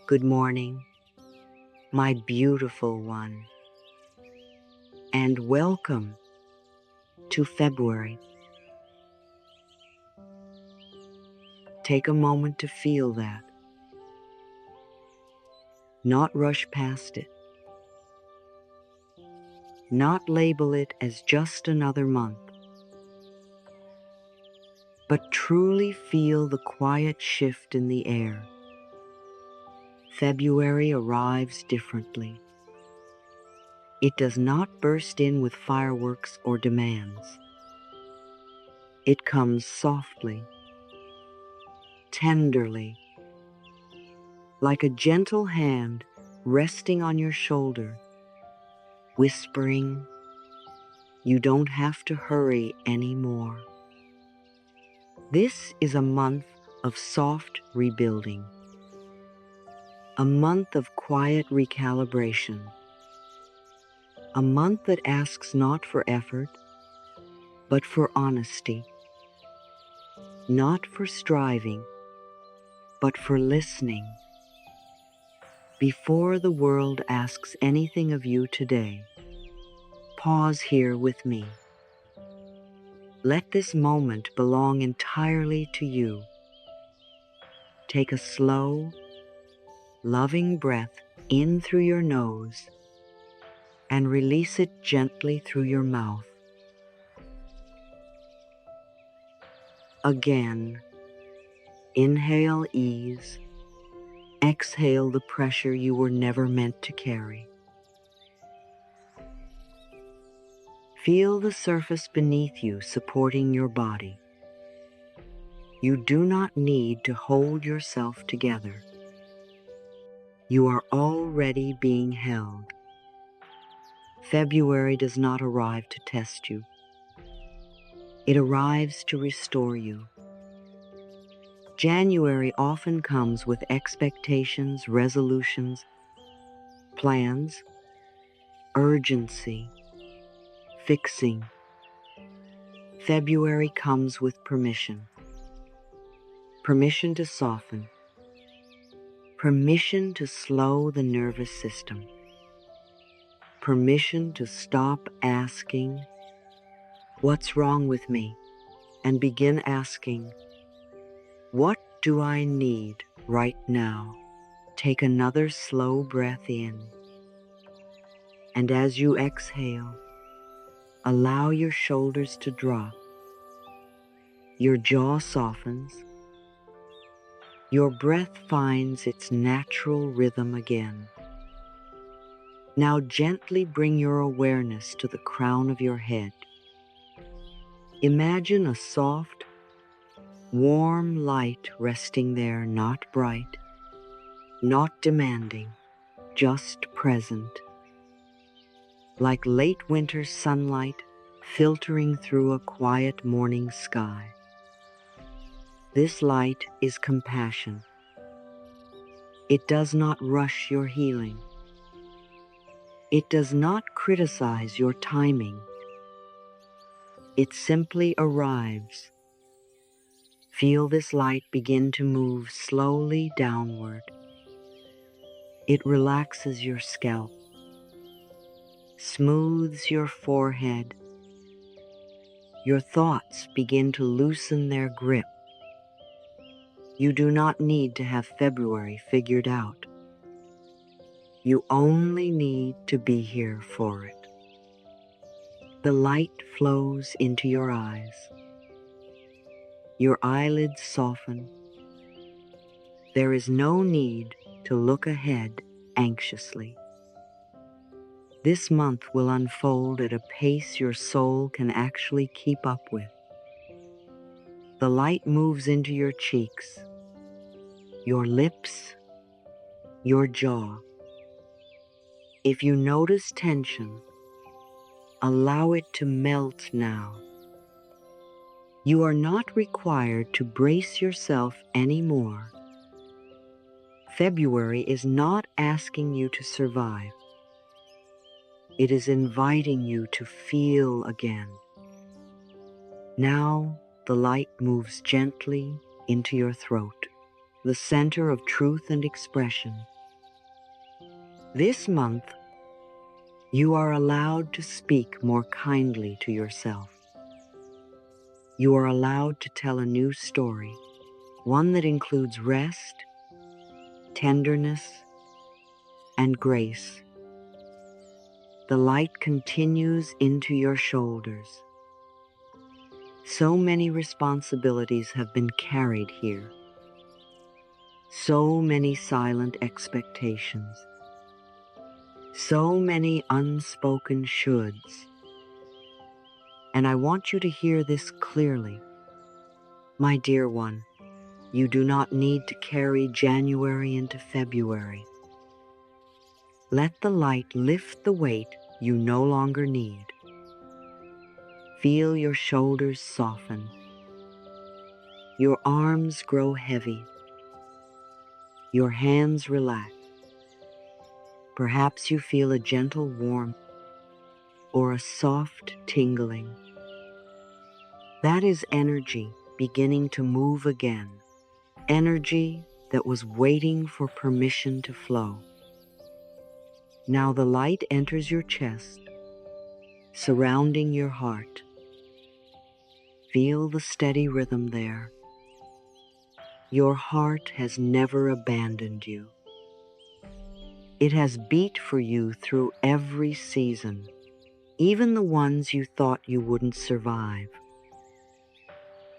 Good morning, my beautiful one, and welcome to February. Take a moment to feel that. Not rush past it. Not label it as just another month, but truly feel the quiet shift in the air. February arrives differently. It does not burst in with fireworks or demands. It comes softly, tenderly, like a gentle hand resting on your shoulder, whispering, "You don't have to hurry anymore." This is a month of soft rebuilding, a month of quiet recalibration, a month that asks not for effort, but for honesty, not for striving, but for listening. Before the world asks anything of you today, pause here with me. Let this moment belong entirely to you. Take a slow, loving breath in through your nose and release it gently through your mouth. Again, inhale ease, exhale the pressure you were never meant to carry. Feel the surface beneath you supporting your body. You do not need to hold yourself together. You are already being held. February does not arrive to test you. It arrives to restore you. January often comes with expectations, resolutions, plans, urgency, fixing. February comes with permission. Permission to soften. Permission to slow the nervous system. Permission to stop asking, "What's wrong with me?" and begin asking, "What do I need right now?" Take another slow breath in. And as you exhale, allow your shoulders to drop. Your jaw softens. Your breath finds its natural rhythm again. Now gently bring your awareness to the crown of your head. Imagine a soft, warm light resting there, not bright, not demanding, just present. Like late winter sunlight filtering through a quiet morning sky. This light is compassion. It does not rush your healing. It does not criticize your timing. It simply arrives. Feel this light begin to move slowly downward. It relaxes your scalp, smooths your forehead. Your thoughts begin to loosen their grip. You do not need to have February figured out. You only need to be here for it. The light flows into your eyes. Your eyelids soften. There is no need to look ahead anxiously. This month will unfold at a pace your soul can actually keep up with. The light moves into your cheeks, your lips, your jaw. If you notice tension, allow it to melt now. You are not required to brace yourself anymore. February is not asking you to survive. It is inviting you to feel again. Now the light moves gently into your throat, the center of truth and expression. This month, you are allowed to speak more kindly to yourself. You are allowed to tell a new story, one that includes rest, tenderness, and grace. The light continues into your shoulders. So many responsibilities have been carried here. So many silent expectations. So many unspoken shoulds. And I want you to hear this clearly. My dear one, you do not need to carry January into February. Let the light lift the weight you no longer need. Feel your shoulders soften. Your arms grow heavy. Your hands relax. Perhaps you feel a gentle warmth or a soft tingling. That is energy beginning to move again. Energy that was waiting for permission to flow. Now the light enters your chest, surrounding your heart. Feel the steady rhythm there. Your heart has never abandoned you. It has beat for you through every season, even the ones you thought you wouldn't survive.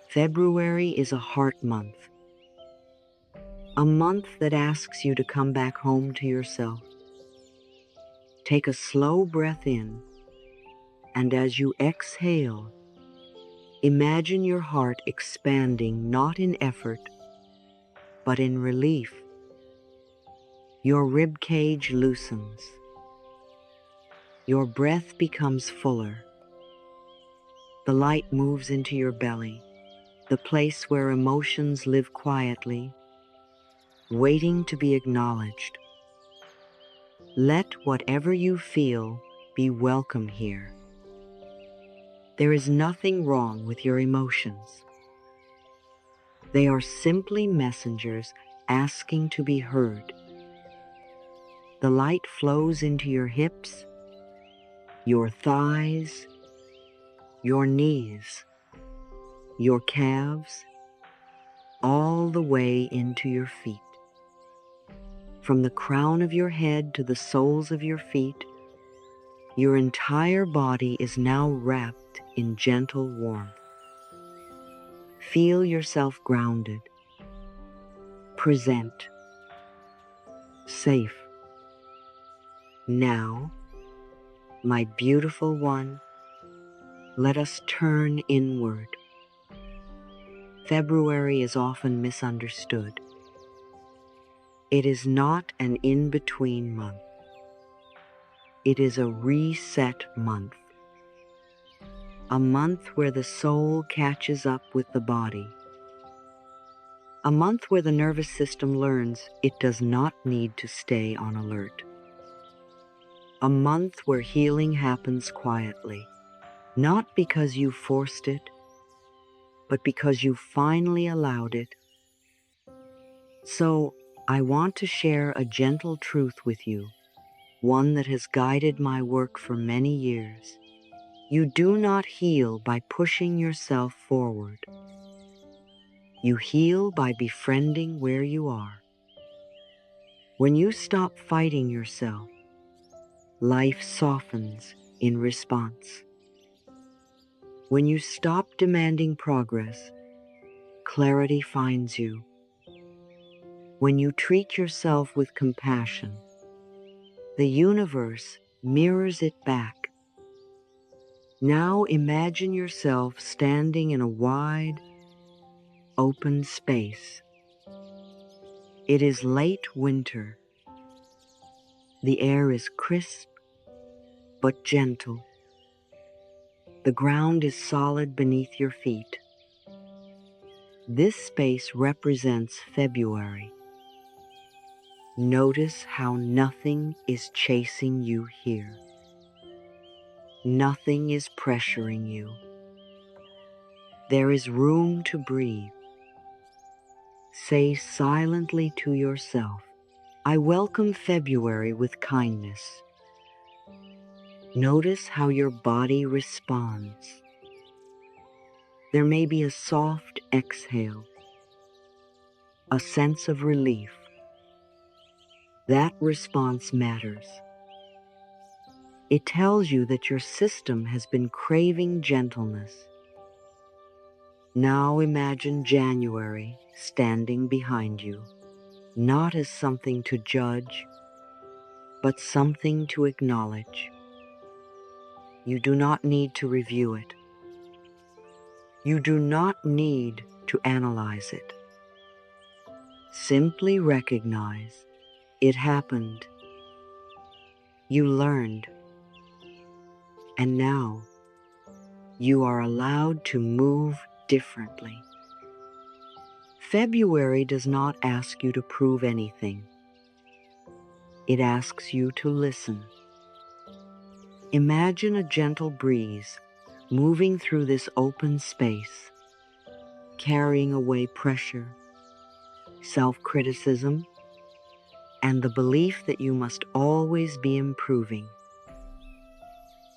February is a heart month, a month that asks you to come back home to yourself. Take a slow breath in, and as you exhale, imagine your heart expanding not in effort, but in relief. Your rib cage loosens. Your breath becomes fuller. The light moves into your belly, the place where emotions live quietly, waiting to be acknowledged. Let whatever you feel be welcome here. There is nothing wrong with your emotions. They are simply messengers asking to be heard. The light flows into your hips, your thighs, your knees, your calves, all the way into your feet. From the crown of your head to the soles of your feet, your entire body is now wrapped in gentle warmth. Feel yourself grounded, present, safe. Now, my beautiful one, let us turn inward. February is often misunderstood. It is not an in-between month. It is a reset month. A month where the soul catches up with the body. A month where the nervous system learns it does not need to stay on alert. A month where healing happens quietly, not because you forced it, but because you finally allowed it. So, I want to share a gentle truth with you, one that has guided my work for many years. You do not heal by pushing yourself forward. You heal by befriending where you are. When you stop fighting yourself, life softens in response. When you stop demanding progress, clarity finds you. When you treat yourself with compassion, the universe mirrors it back. Now imagine yourself standing in a wide, open space. It is late winter. The air is crisp but gentle. The ground is solid beneath your feet. This space represents February. Notice how nothing is chasing you here. Nothing is pressuring you. There is room to breathe. Say silently to yourself, I welcome February with kindness. Notice how your body responds. There may be a soft exhale, a sense of relief. That response matters. It tells you that your system has been craving gentleness. Now imagine January standing behind you, not as something to judge, but something to acknowledge. You do not need to review it. You do not need to analyze it. Simply recognize it happened. You learned. And now you are allowed to move differently. February does not ask you to prove anything. It asks you to listen. Imagine a gentle breeze moving through this open space, carrying away pressure, self-criticism, and the belief that you must always be improving.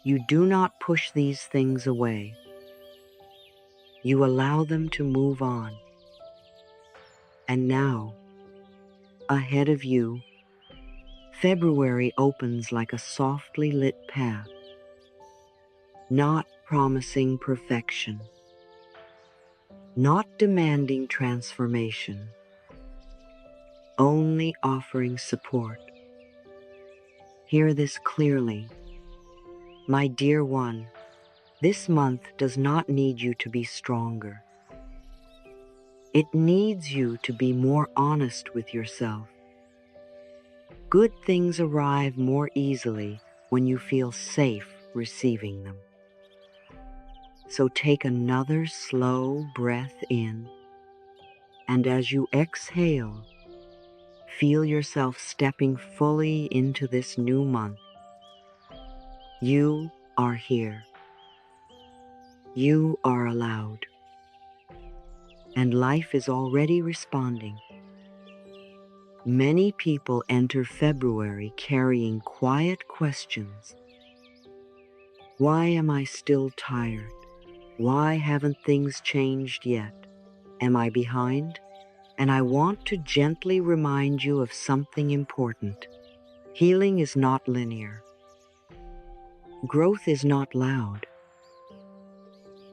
You do not push these things away. You allow them to move on. And now, ahead of you, February opens like a softly lit path, not promising perfection, not demanding transformation, only offering support. Hear this clearly. My dear one, this month does not need you to be stronger. It needs you to be more honest with yourself. Good things arrive more easily when you feel safe receiving them. So take another slow breath in, and as you exhale, feel yourself stepping fully into this new month. You are here. You are allowed. And life is already responding. Many people enter February carrying quiet questions. Why am I still tired? Why haven't things changed yet? Am I behind? And I want to gently remind you of something important. Healing is not linear. Growth is not loud.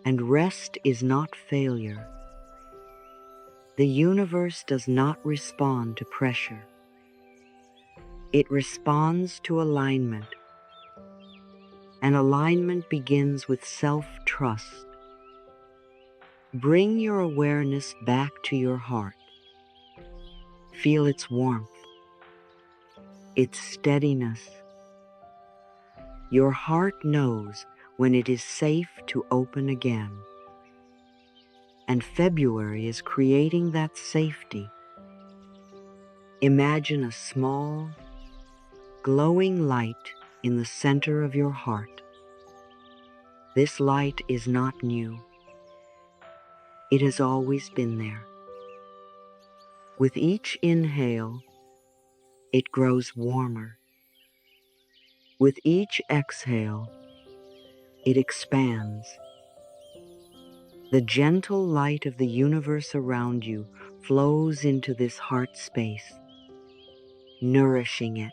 And rest is not failure. The universe does not respond to pressure. It responds to alignment. And alignment begins with self-trust. Bring your awareness back to your heart. Feel its warmth, its steadiness. Your heart knows when it is safe to open again. And February is creating that safety. Imagine a small, glowing light in the center of your heart. This light is not new. It has always been there. With each inhale, it grows warmer. With each exhale, it expands. The gentle light of the universe around you flows into this heart space, nourishing it.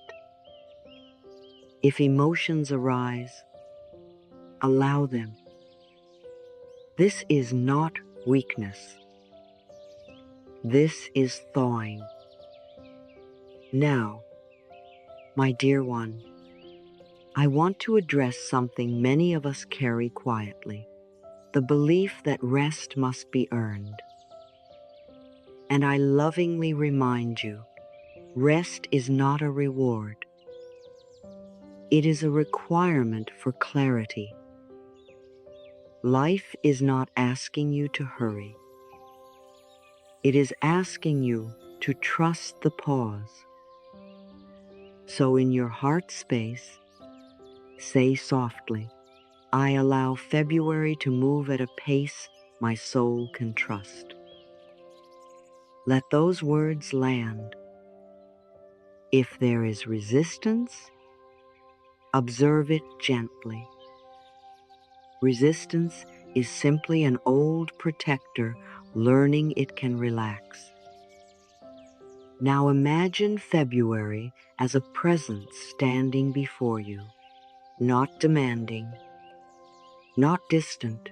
If emotions arise, allow them. This is not weakness. This is thawing. Now, my dear one, I want to address something many of us carry quietly, the belief that rest must be earned. And I lovingly remind you, rest is not a reward. It is a requirement for clarity. Life is not asking you to hurry. It is asking you to trust the pause. So in your heart space, say softly, I allow February to move at a pace my soul can trust. Let those words land. If there is resistance, observe it gently. Resistance is simply an old protector learning it can relax. Now imagine February as a presence standing before you, not demanding, not distant.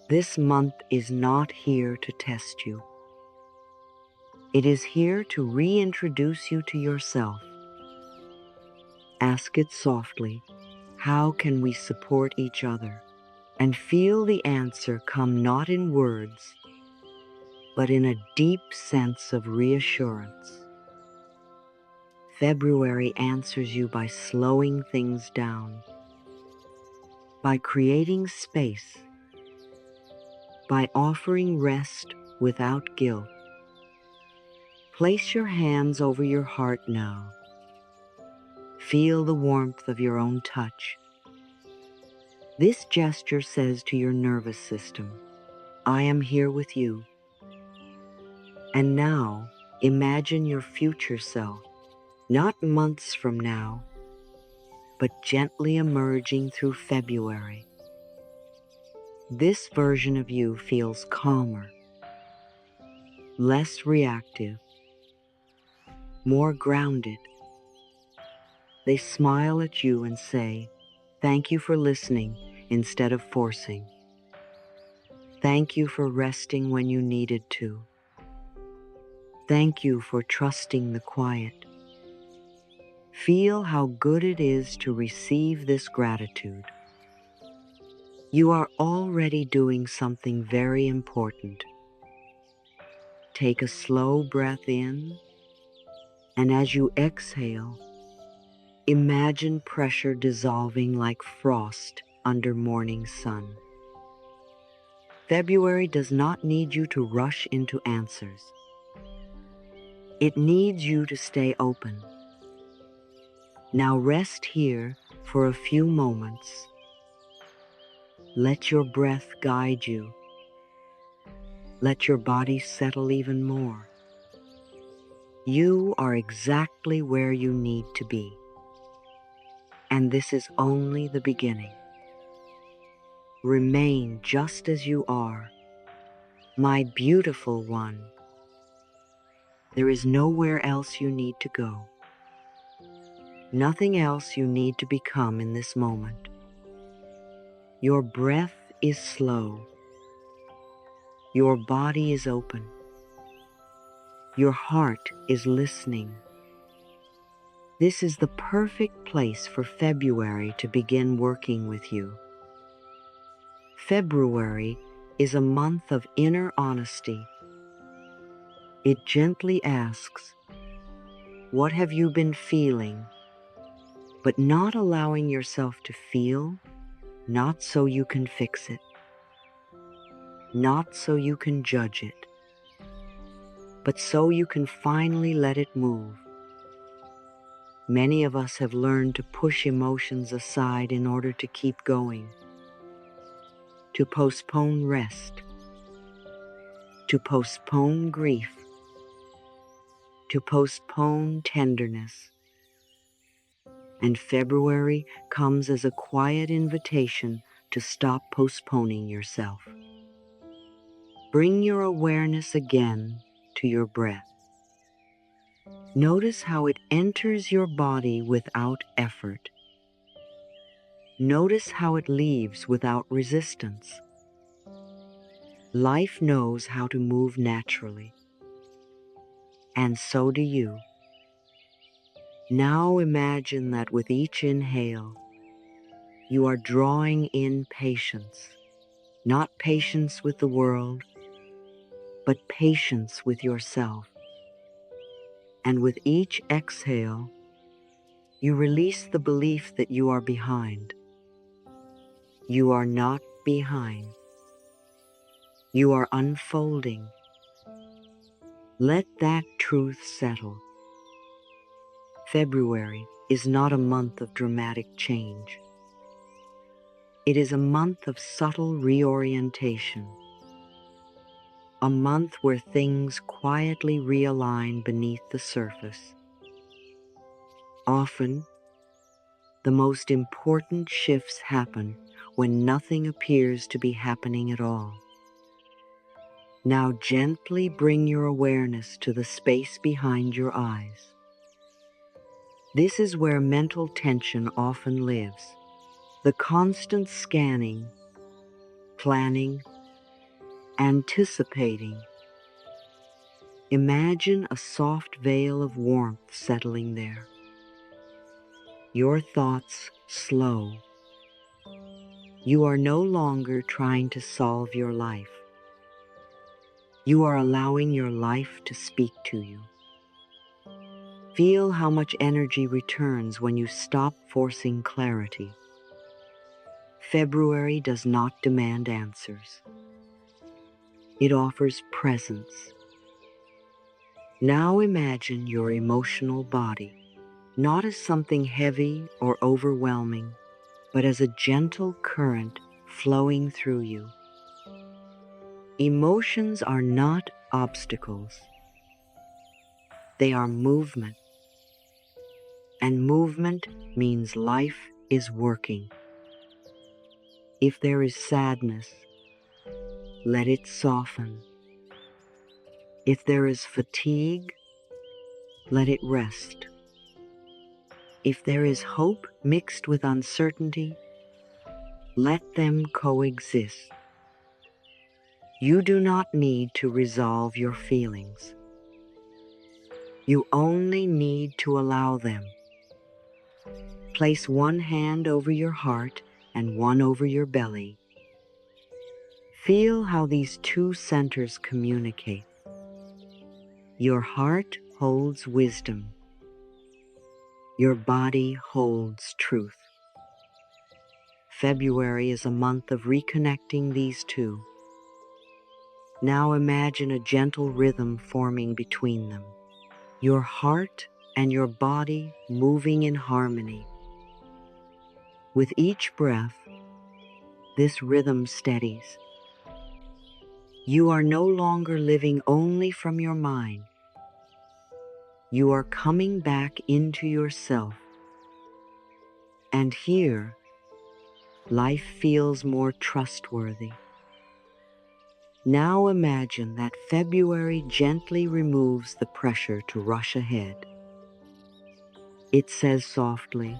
This month is not here to test you. It is here to reintroduce you to yourself. Ask it softly, how can we support each other? And feel the answer come not in words, but in a deep sense of reassurance. February answers you by slowing things down, by creating space, by offering rest without guilt. Place your hands over your heart now. Feel the warmth of your own touch. This gesture says to your nervous system, I am here with you. And now, imagine your future self, not months from now, but gently emerging through February. This version of you feels calmer, less reactive, more grounded. They smile at you and say, thank you for listening instead of forcing. Thank you for resting when you needed to. Thank you for trusting the quiet. Feel how good it is to receive this gratitude. You are already doing something very important. Take a slow breath in, and as you exhale, imagine pressure dissolving like frost under morning sun. February does not need you to rush into answers. It needs you to stay open. Now rest here for a few moments. Let your breath guide you. Let your body settle even more. You are exactly where you need to be. And this is only the beginning. Remain just as you are, my beautiful one. There is nowhere else you need to go. Nothing else you need to become in this moment. Your breath is slow. Your body is open. Your heart is listening. This is the perfect place for February to begin working with you. February is a month of inner honesty. It gently asks, what have you been feeling? But not allowing yourself to feel, not so you can fix it, not so you can judge it, but so you can finally let it move. Many of us have learned to push emotions aside in order to keep going, to postpone rest, to postpone grief, to postpone tenderness. And February comes as a quiet invitation to stop postponing yourself. Bring your awareness again to your breath. Notice how it enters your body without effort. Notice how it leaves without resistance. Life knows how to move naturally, and so do you. Now imagine that with each inhale, you are drawing in patience, not patience with the world, but patience with yourself. And with each exhale, you release the belief that you are behind. You are not behind. You are unfolding. Let that truth settle. February is not a month of dramatic change. It is a month of subtle reorientation. A month where things quietly realign beneath the surface. Often, the most important shifts happen when nothing appears to be happening at all. Now gently bring your awareness to the space behind your eyes. This is where mental tension often lives. The constant scanning, planning, anticipating. Imagine a soft veil of warmth settling there. Your thoughts slow. You are no longer trying to solve your life. You are allowing your life to speak to you. Feel how much energy returns when you stop forcing clarity. February does not demand answers. It offers presence. Now imagine your emotional body, not as something heavy or overwhelming, but as a gentle current flowing through you. Emotions are not obstacles. They are movement. And movement means life is working. If there is sadness, let it soften. If there is fatigue, let it rest. If there is hope mixed with uncertainty, let them coexist. You do not need to resolve your feelings. You only need to allow them. Place one hand over your heart and one over your belly. Feel how these two centers communicate. Your heart holds wisdom. Your body holds truth. February is a month of reconnecting these two. Now imagine a gentle rhythm forming between them. Your heart and your body moving in harmony. With each breath, this rhythm steadies. You are no longer living only from your mind. You are coming back into yourself. And here, life feels more trustworthy. Now imagine that February gently removes the pressure to rush ahead. It says softly,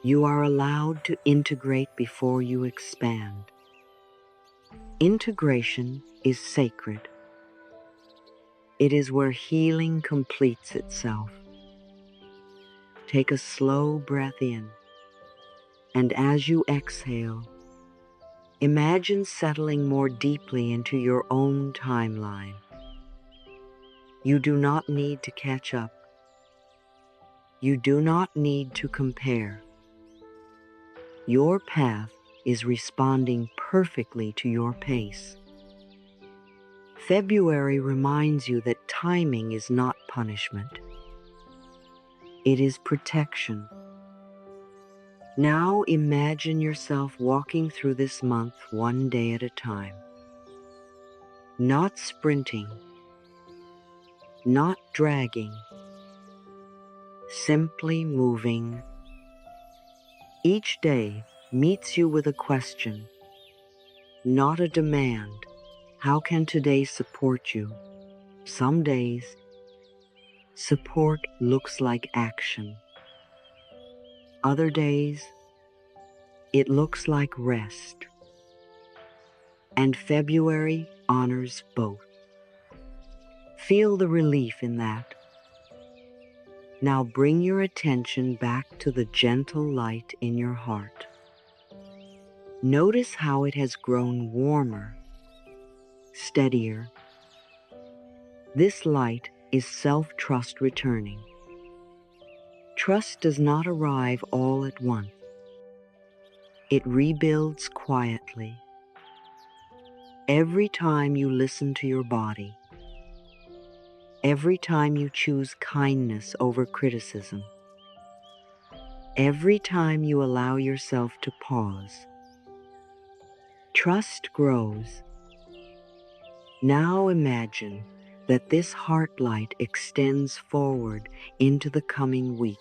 you are allowed to integrate before you expand. Integration is sacred. It is where healing completes itself. Take a slow breath in, and as you exhale, imagine settling more deeply into your own timeline. You do not need to catch up. You do not need to compare. Your path is responding perfectly to your pace. February reminds you that timing is not punishment. It is protection. Now imagine yourself walking through this month one day at a time. Not sprinting, not dragging, simply moving. Each day meets you with a question, not a demand. How can today support you? Some days, support looks like action. Other days, it looks like rest. And February honors both. Feel the relief in that. Now bring your attention back to the gentle light in your heart. Notice how it has grown warmer, steadier. This light is self-trust returning. Trust does not arrive all at once. It rebuilds quietly. Every time you listen to your body, every time you choose kindness over criticism, every time you allow yourself to pause, trust grows. Now imagine that this heart light extends forward into the coming week.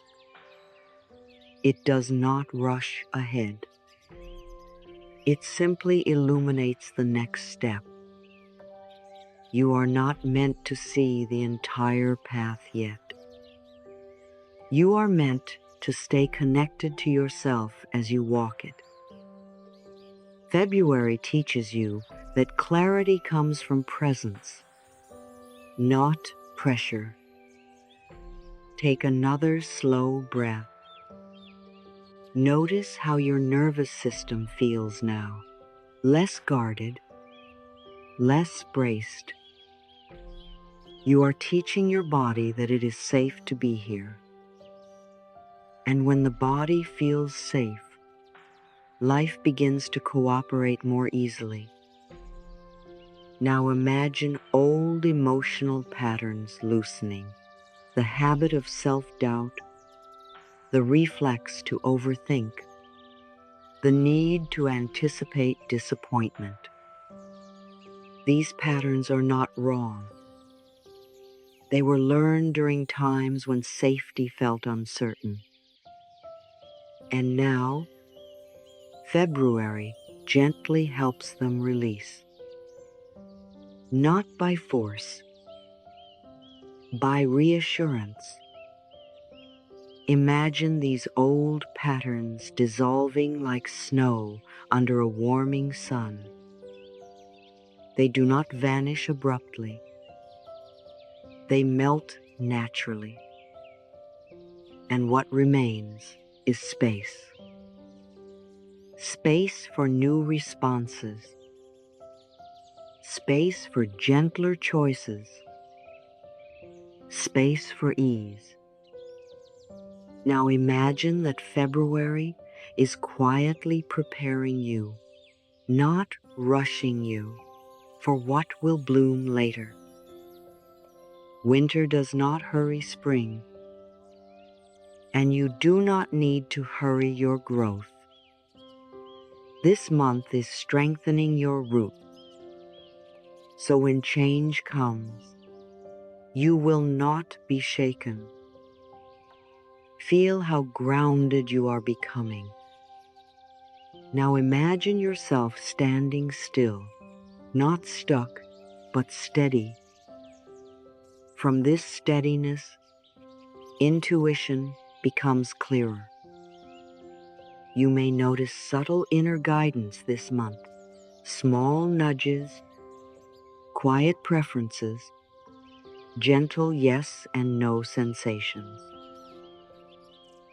It does not rush ahead. It simply illuminates the next step. You are not meant to see the entire path yet. You are meant to stay connected to yourself as you walk it. February teaches you that clarity comes from presence, not pressure. Take another slow breath. Notice how your nervous system feels now. Less guarded, less braced. You are teaching your body that it is safe to be here. And when the body feels safe, life begins to cooperate more easily. Now imagine old emotional patterns loosening, the habit of self-doubt, the reflex to overthink, the need to anticipate disappointment. These patterns are not wrong. They were learned during times when safety felt uncertain. And now, February gently helps them release. Not by force, by reassurance. Imagine these old patterns dissolving like snow under a warming sun. They do not vanish abruptly. They melt naturally. And what remains is space. Space for new responses. Space for gentler choices. Space for ease. Now imagine that February is quietly preparing you, not rushing you, for what will bloom later. Winter does not hurry spring, and you do not need to hurry your growth. This month is strengthening your root, so when change comes, you will not be shaken. Feel how grounded you are becoming. Now imagine yourself standing still, not stuck, but steady. From this steadiness, intuition becomes clearer. You may notice subtle inner guidance this month, small nudges, quiet preferences, gentle yes and no sensations.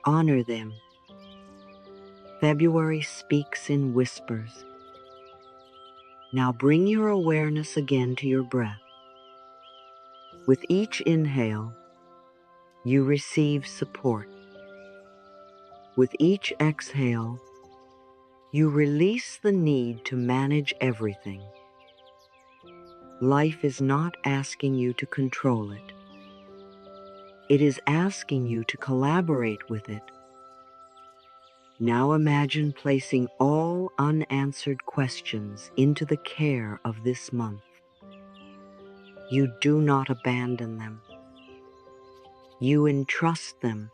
Honor them. February speaks in whispers. Now bring your awareness again to your breath. With each inhale, you receive support. With each exhale, you release the need to manage everything. Life is not asking you to control it. It is asking you to collaborate with it. Now imagine placing all unanswered questions into the care of this month. You do not abandon them. You entrust them.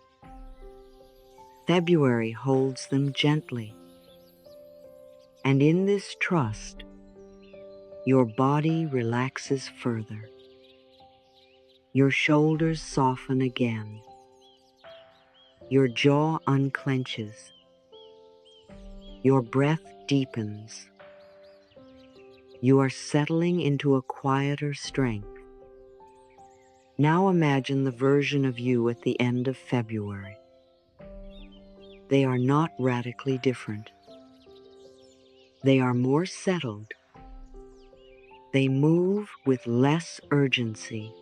February holds them gently. And in this trust, your body relaxes further. Your shoulders soften again. Your jaw unclenches. Your breath deepens. You are settling into a quieter strength. Now imagine the version of you at the end of February. They are not radically different. They are more settled. They move with less urgency.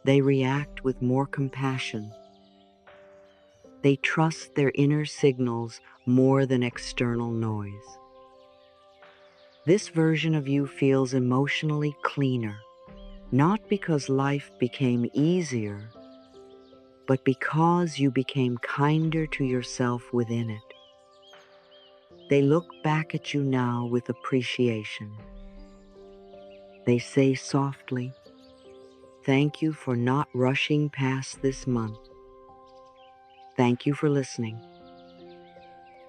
They react with more compassion. They trust their inner signals more than external noise. This version of you feels emotionally cleaner, not because life became easier, but because you became kinder to yourself within it. They look back at you now with appreciation. They say softly, "Thank you for not rushing past this month. Thank you for listening.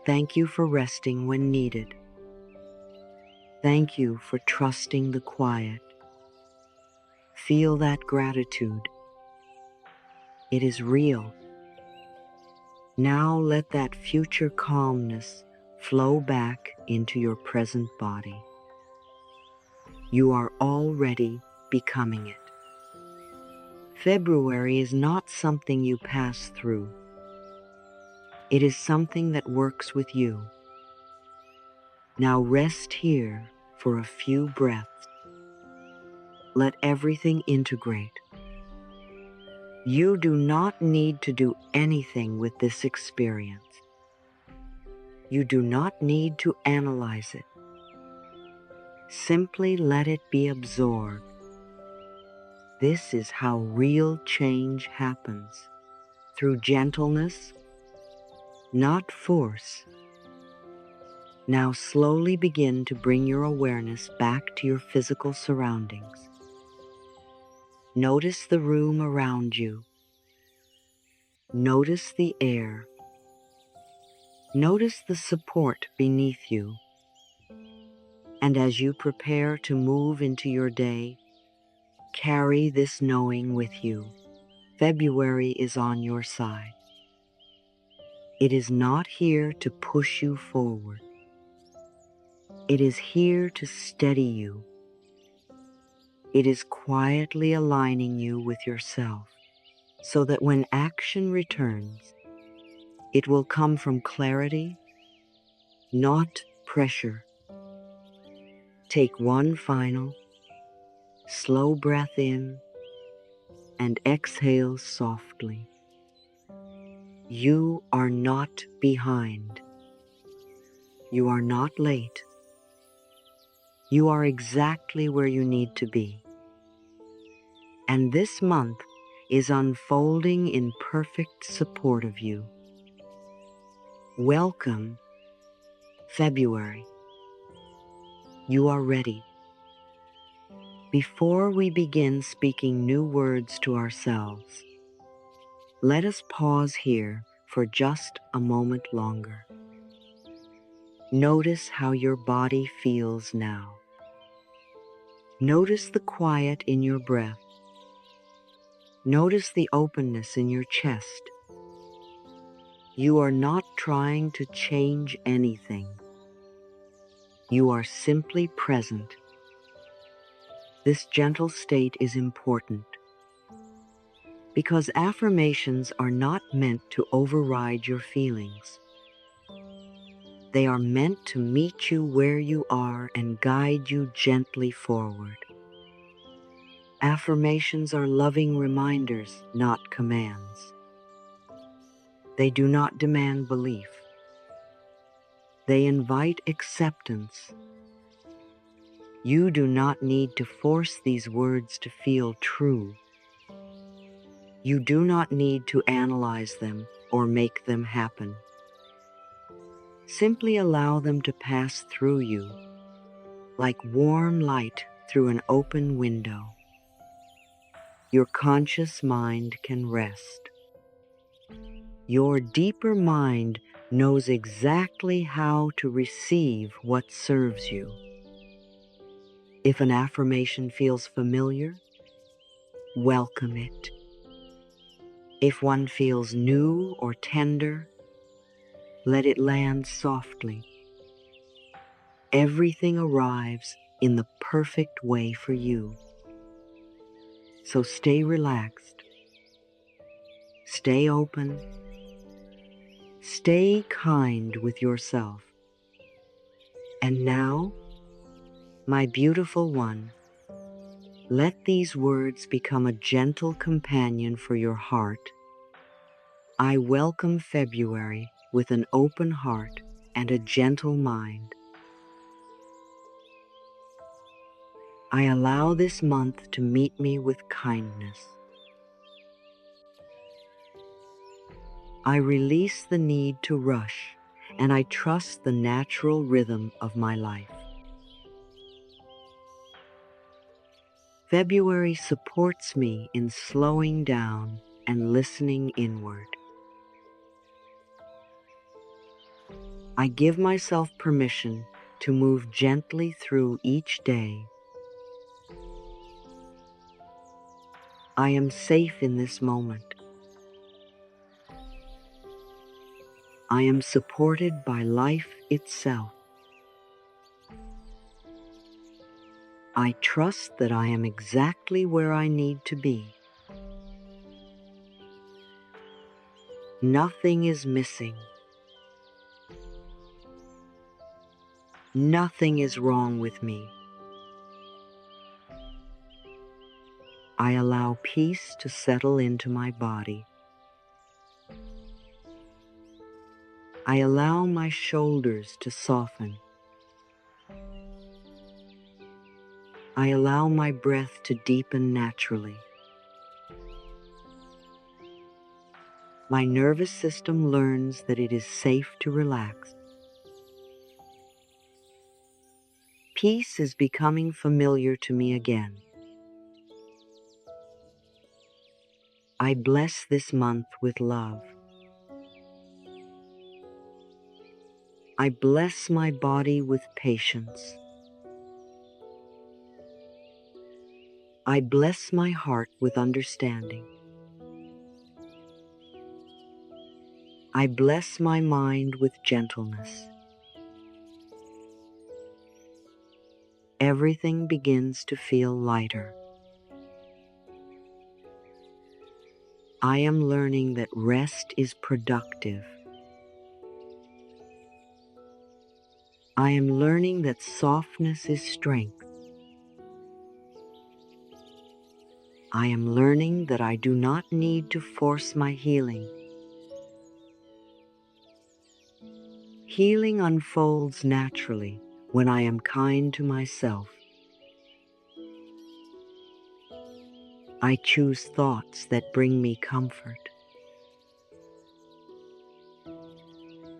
Thank you for resting when needed. Thank you for trusting the quiet. Feel that gratitude. It is real. Now let that future calmness flow back into your present body. You are already becoming it. February is not something you pass through. It is something that works with you. Now rest here for a few breaths. Let everything integrate. You do not need to do anything with this experience. You do not need to analyze it. Simply let it be absorbed. This is how real change happens, through gentleness, not force. Now slowly begin to bring your awareness back to your physical surroundings. Notice the room around you. Notice the air. Notice the support beneath you. And as you prepare to move into your day, carry this knowing with you. February is on your side. It is not here to push you forward. It is here to steady you. It is quietly aligning you with yourself so that when action returns, it will come from clarity, not pressure. Take one final, slow breath in and exhale softly. You are not behind. You are not late. You are exactly where you need to be. And this month is unfolding in perfect support of you. Welcome, February. You are ready. Before we begin speaking new words to ourselves, let us pause here for just a moment longer. Notice how your body feels now. Notice the quiet in your breath. Notice the openness in your chest. You are not trying to change anything. You are simply present. This gentle state is important because affirmations are not meant to override your feelings. They are meant to meet you where you are and guide you gently forward. Affirmations are loving reminders, not commands. They do not demand belief. They invite acceptance. You do not need to force these words to feel true. You do not need to analyze them or make them happen. Simply allow them to pass through you, like warm light through an open window. Your conscious mind can rest. Your deeper mind knows exactly how to receive what serves you. If an affirmation feels familiar, welcome it. If one feels new or tender, let it land softly. Everything arrives in the perfect way for you. So stay relaxed, stay open, stay kind with yourself. And now, my beautiful one, let these words become a gentle companion for your heart. I welcome February with an open heart and a gentle mind. I allow this month to meet me with kindness. I release the need to rush, and I trust the natural rhythm of my life. February supports me in slowing down and listening inward. I give myself permission to move gently through each day. I am safe in this moment. I am supported by life itself. I trust that I am exactly where I need to be. Nothing is missing. Nothing is wrong with me. I allow peace to settle into my body. I allow my shoulders to soften. I allow my breath to deepen naturally. My nervous system learns that it is safe to relax. Peace is becoming familiar to me again. I bless this month with love. I bless my body with patience. I bless my heart with understanding. I bless my mind with gentleness. Everything begins to feel lighter. I am learning that rest is productive. I am learning that softness is strength. I am learning that I do not need to force my healing. Healing unfolds naturally when I am kind to myself. I choose thoughts that bring me comfort.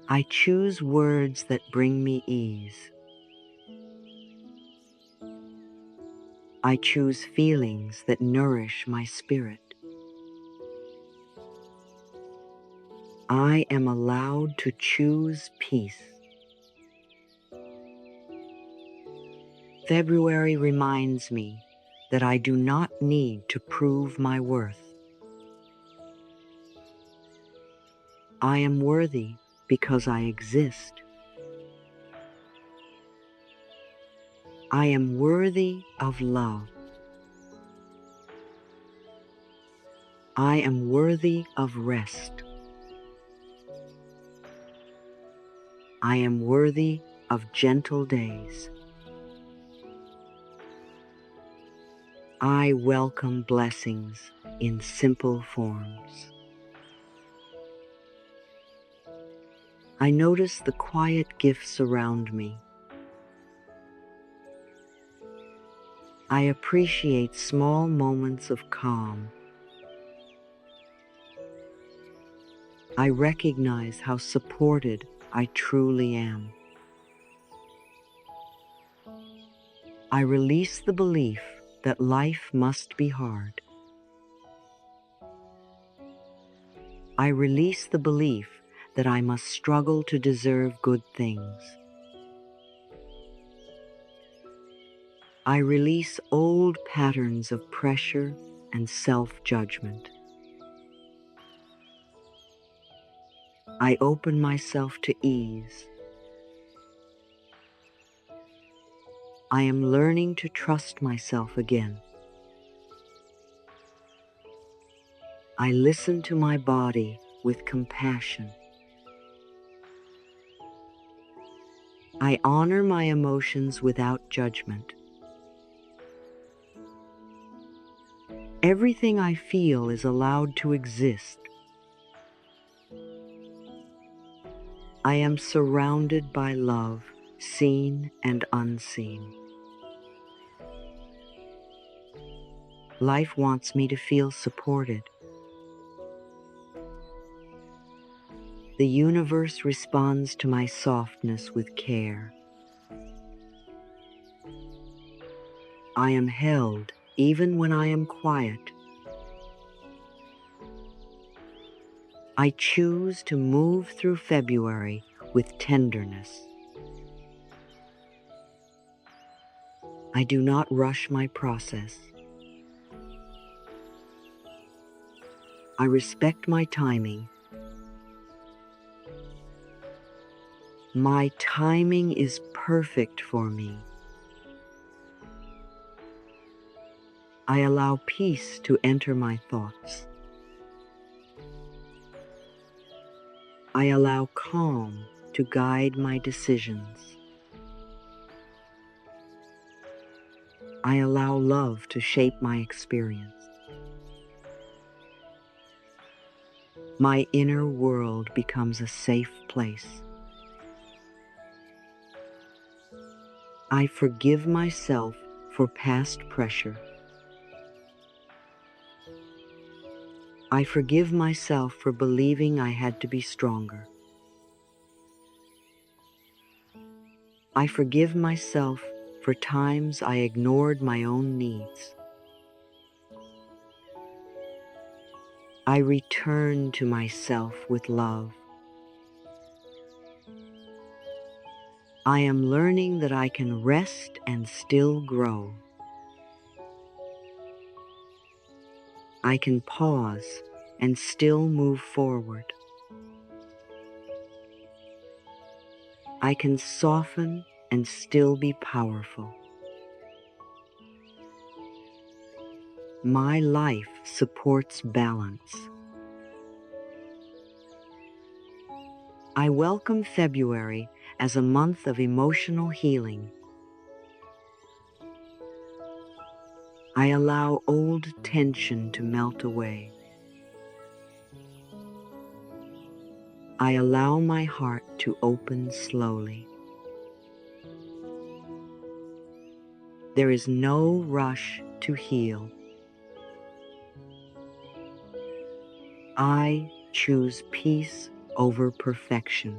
I choose words that bring me ease. I choose feelings that nourish my spirit. I am allowed to choose peace. February reminds me that I do not need to prove my worth. I am worthy because I exist. I am worthy of love. I am worthy of rest. I am worthy of gentle days. I welcome blessings in simple forms. I notice the quiet gifts around me. I appreciate small moments of calm. I recognize how supported I truly am. I release the belief that life must be hard. I release the belief that I must struggle to deserve good things. I release old patterns of pressure and self-judgment. I open myself to ease. I am learning to trust myself again. I listen to my body with compassion. I honor my emotions without judgment. Everything I feel is allowed to exist. I am surrounded by love, seen and unseen. Life wants me to feel supported. The universe responds to my softness with care. I am held even when I am quiet. I choose to move through February with tenderness. I do not rush my process. I respect my timing. My timing is perfect for me. I allow peace to enter my thoughts. I allow calm to guide my decisions. I allow love to shape my experience. My inner world becomes a safe place. I forgive myself for past pressure. I forgive myself for believing I had to be stronger. I forgive myself for times I ignored my own needs. I return to myself with love. I am learning that I can rest and still grow. I can pause and still move forward. I can soften and still be powerful. My life supports balance. I welcome February as a month of emotional healing. I allow old tension to melt away. I allow my heart to open slowly. There is no rush to heal. I choose peace over perfection.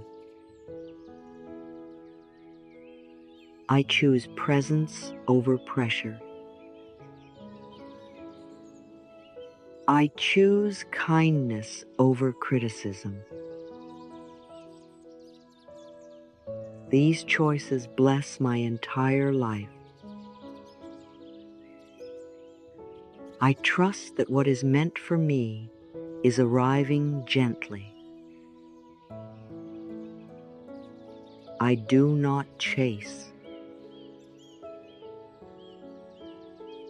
I choose presence over pressure. I choose kindness over criticism. These choices bless my entire life. I trust that what is meant for me is arriving gently. I do not chase.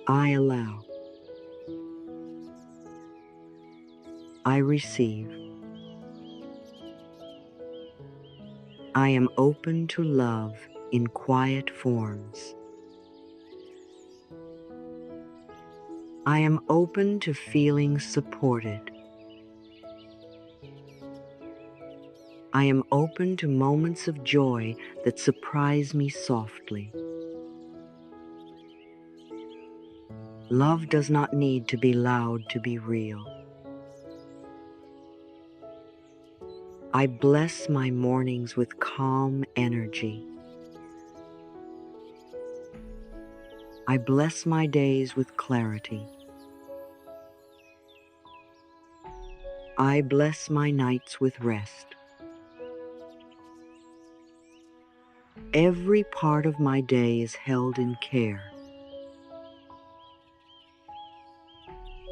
I allow. I receive. I am open to love in quiet forms. I am open to feeling supported. I am open to moments of joy that surprise me softly. Love does not need to be loud to be real. I bless my mornings with calm energy. I bless my days with clarity. I bless my nights with rest. Every part of my day is held in care.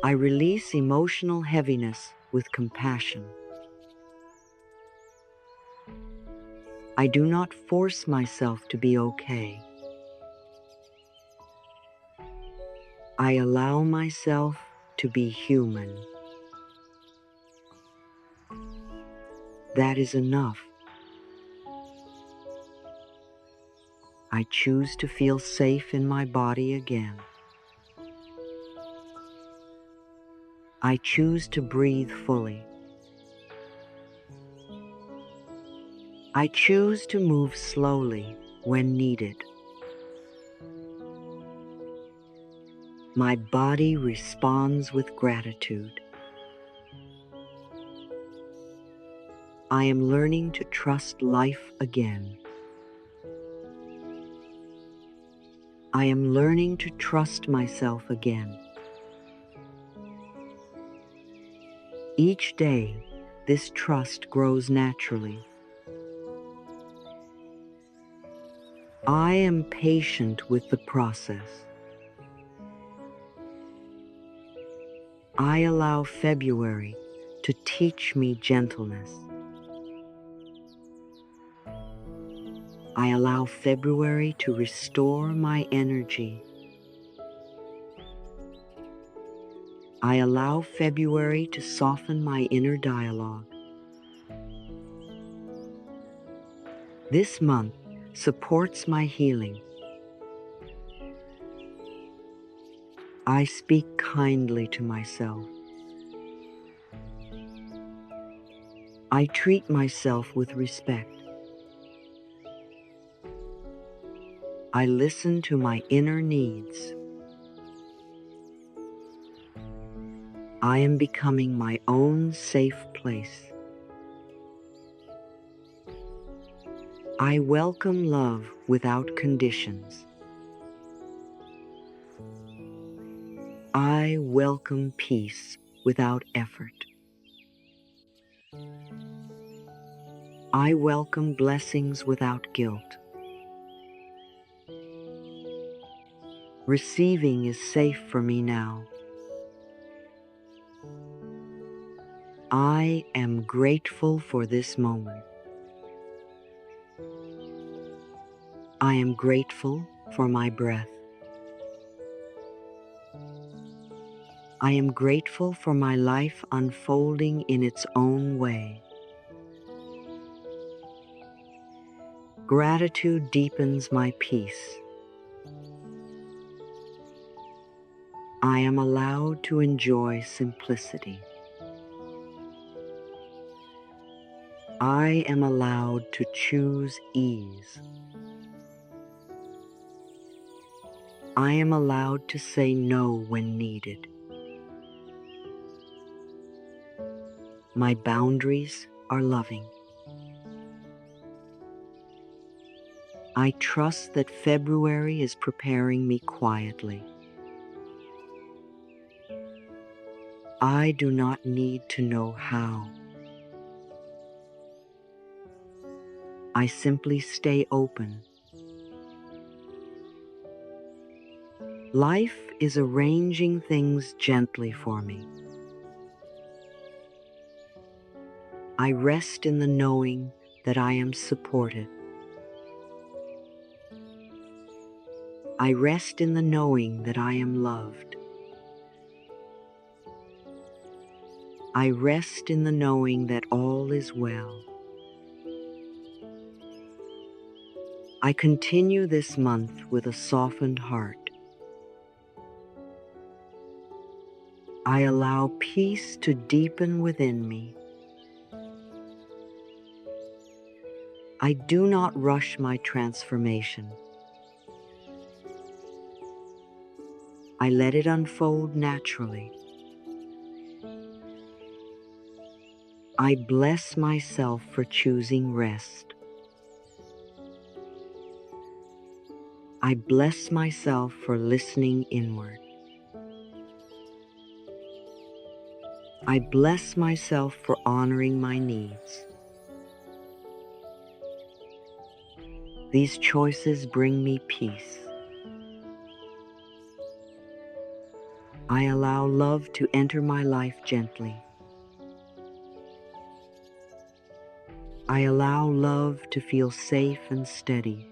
I release emotional heaviness with compassion. I do not force myself to be okay. I allow myself to be human. That is enough. I choose to feel safe in my body again. I choose to breathe fully. I choose to move slowly when needed. My body responds with gratitude. I am learning to trust life again. I am learning to trust myself again. Each day, this trust grows naturally. I am patient with the process. I allow February to teach me gentleness. I allow February to restore my energy. I allow February to soften my inner dialogue. This month supports my healing. I speak kindly to myself. I treat myself with respect. I listen to my inner needs. I am becoming my own safe place. I welcome love without conditions. I welcome peace without effort. I welcome blessings without guilt. Receiving is safe for me now. I am grateful for this moment. I am grateful for my breath. I am grateful for my life unfolding in its own way. Gratitude deepens my peace. I am allowed to enjoy simplicity. I am allowed to choose ease. I am allowed to say no when needed. My boundaries are loving. I trust that February is preparing me quietly. I do not need to know how. I simply stay open. Life is arranging things gently for me. I rest in the knowing that I am supported. I rest in the knowing that I am loved. I rest in the knowing that all is well. I continue this month with a softened heart. I allow peace to deepen within me. I do not rush my transformation. I let it unfold naturally. I bless myself for choosing rest. I bless myself for listening inward. I bless myself for honoring my needs. These choices bring me peace. I allow love to enter my life gently. I allow love to feel safe and steady.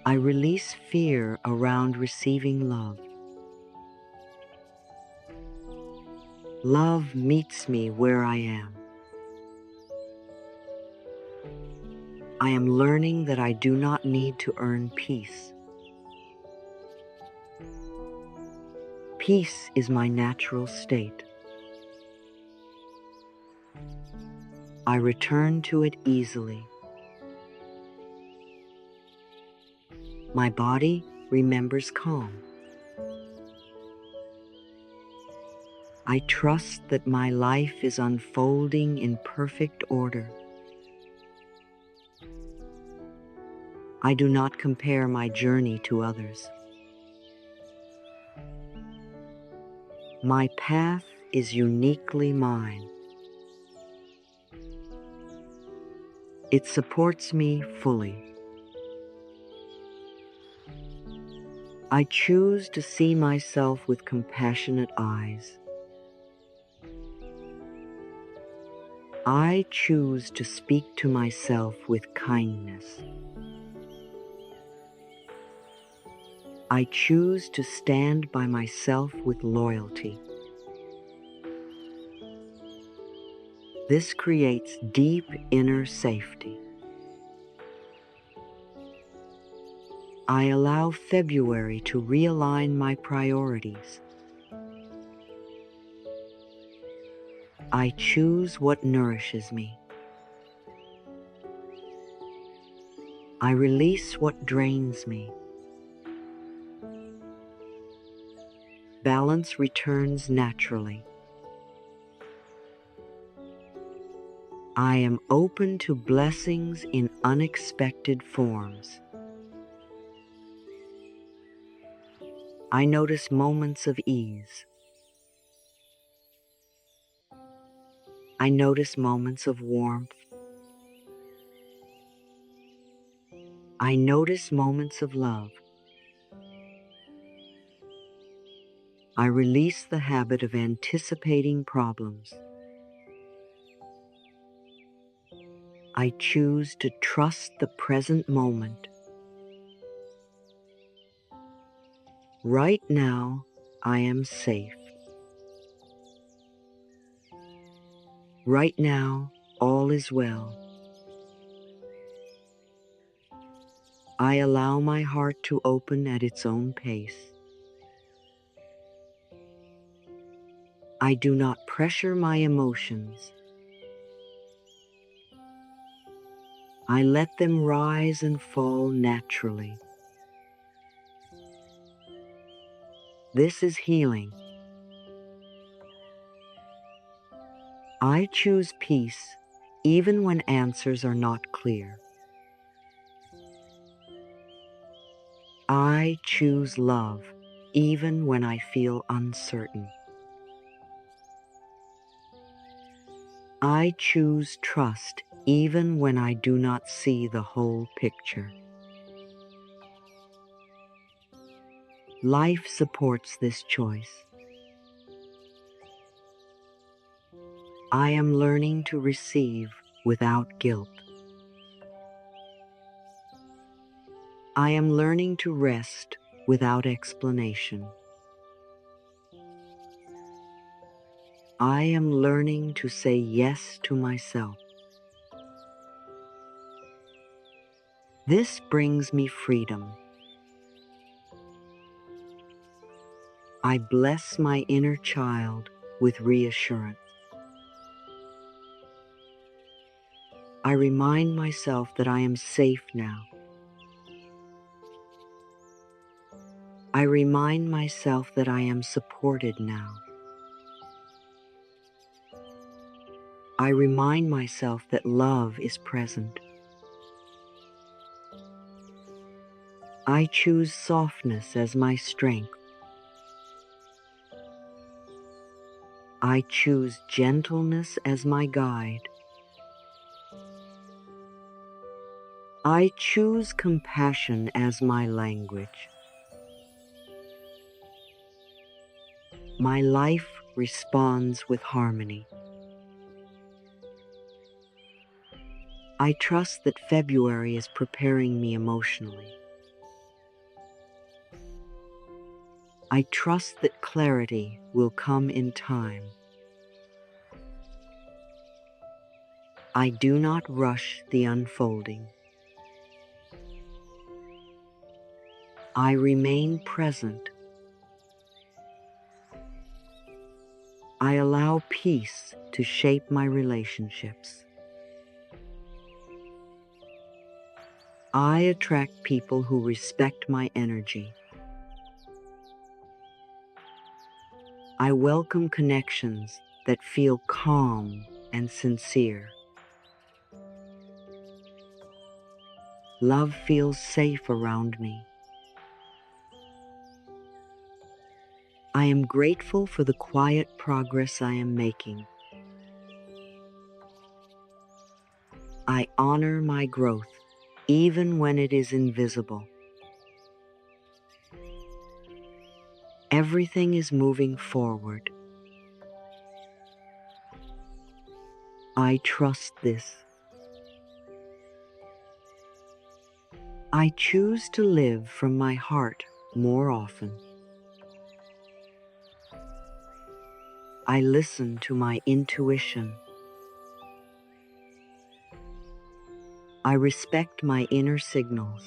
I release fear around receiving love. Love meets me where I am. I am learning that I do not need to earn peace. Peace is my natural state. I return to it easily. My body remembers calm. I trust that my life is unfolding in perfect order. I do not compare my journey to others. My path is uniquely mine. It supports me fully. I choose to see myself with compassionate eyes. I choose to speak to myself with kindness. I choose to stand by myself with loyalty. This creates deep inner safety. I allow February to realign my priorities. I choose what nourishes me. I release what drains me. Balance returns naturally. I am open to blessings in unexpected forms. I notice moments of ease. I notice moments of warmth. I notice moments of love. I release the habit of anticipating problems. I choose to trust the present moment. Right now, I am safe. Right now, all is well. I allow my heart to open at its own pace. I do not pressure my emotions. I let them rise and fall naturally. This is healing. I choose peace even when answers are not clear. I choose love even when I feel uncertain. I choose trust even when I do not see the whole picture. Life supports this choice. I am learning to receive without guilt. I am learning to rest without explanation. I am learning to say yes to myself. This brings me freedom. I bless my inner child with reassurance. I remind myself that I am safe now. I remind myself that I am supported now. I remind myself that love is present. I choose softness as my strength. I choose gentleness as my guide. I choose compassion as my language. My life responds with harmony. I trust that February is preparing me emotionally. I trust that clarity will come in time. I do not rush the unfolding. I remain present. I allow peace to shape my relationships. I attract people who respect my energy. I welcome connections that feel calm and sincere. Love feels safe around me. I am grateful for the quiet progress I am making. I honor my growth, even when it is invisible. Everything is moving forward. I trust this. I choose to live from my heart more often. I listen to my intuition. I respect my inner signals.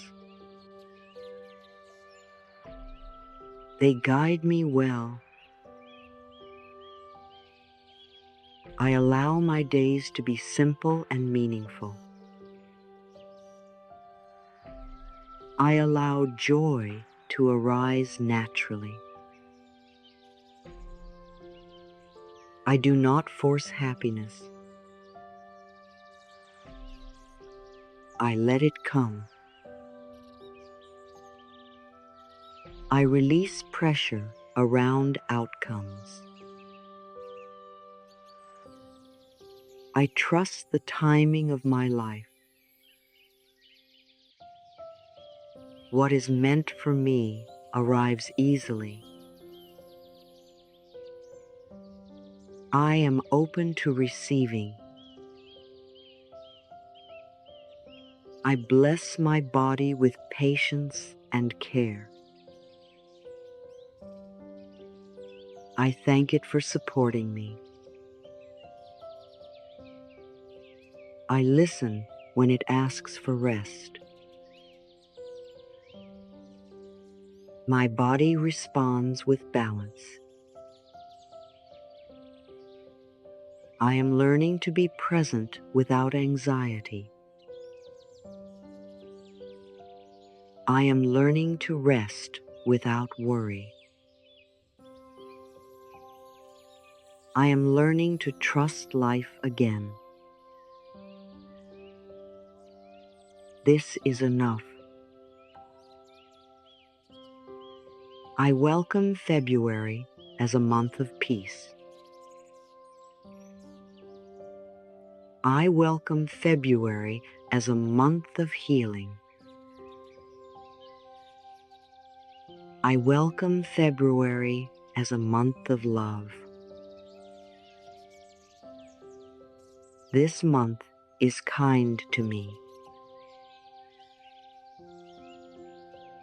They guide me well. I allow my days to be simple and meaningful. I allow joy to arise naturally. I do not force happiness. I let it come. I release pressure around outcomes. I trust the timing of my life. What is meant for me arrives easily. I am open to receiving. I bless my body with patience and care. I thank it for supporting me. I listen when it asks for rest. My body responds with balance. I am learning to be present without anxiety. I am learning to rest without worry. I am learning to trust life again. This is enough. I welcome February as a month of peace. I welcome February as a month of healing. I welcome February as a month of love. This month is kind to me.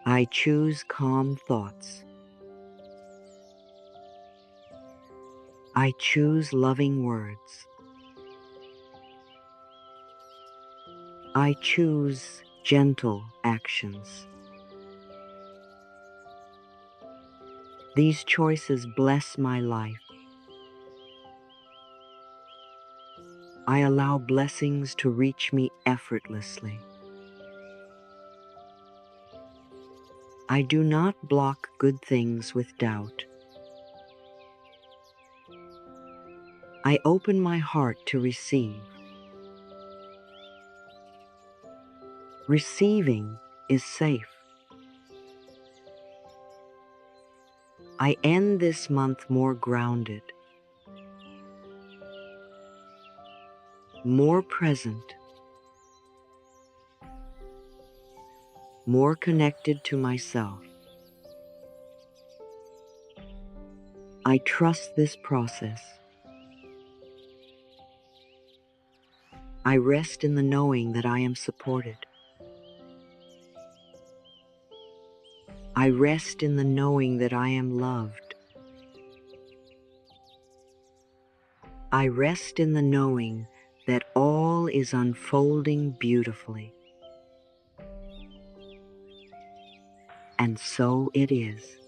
I choose calm thoughts. I choose loving words. I choose gentle actions. These choices bless my life. I allow blessings to reach me effortlessly. I do not block good things with doubt. I open my heart to receive. Receiving is safe. I end this month more grounded, more present, more connected to myself. I trust this process. I rest in the knowing that I am supported. I rest in the knowing that I am loved. I rest in the knowing that all is unfolding beautifully. And so it is.